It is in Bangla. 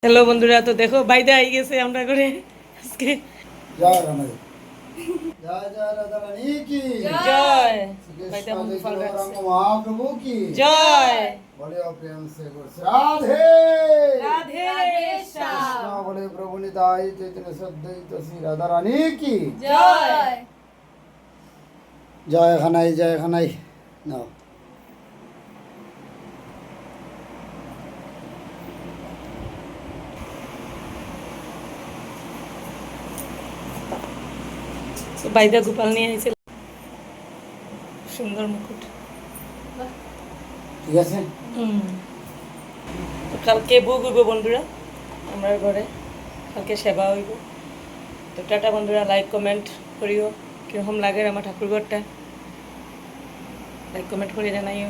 হ্যালো বন্ধুরা, তো দেখো বাইদা আই গেছে আমরা করে আজকে। জয় রানাই জয় জয় রাধা রানী কি জয় বাইদা कृष्ण हम जी फल गौरांग রাখছে। महाप्रभु की জয় बड़े प्रेम से गुरु राधे রাধে कृष्ण बड़े प्रभु निताई चैतन्य सद्वैत श्री राधा रानी की জয়। जय खनाई नाउ তো বাইদা গোপাল নিয়ে আইছিল, সুন্দর মুকুট। ঠিক আছে তো কালকে ভোগ হইব বন্ধুরা আমার ঘরে, কালকে সেবা হইব। তো টাটা বন্ধুরা, লাইক কমেন্ট করিও কিরকম লাগে আমার ঠাকুর ঘরটা, লাইক কমেন্ট করে জানাইও।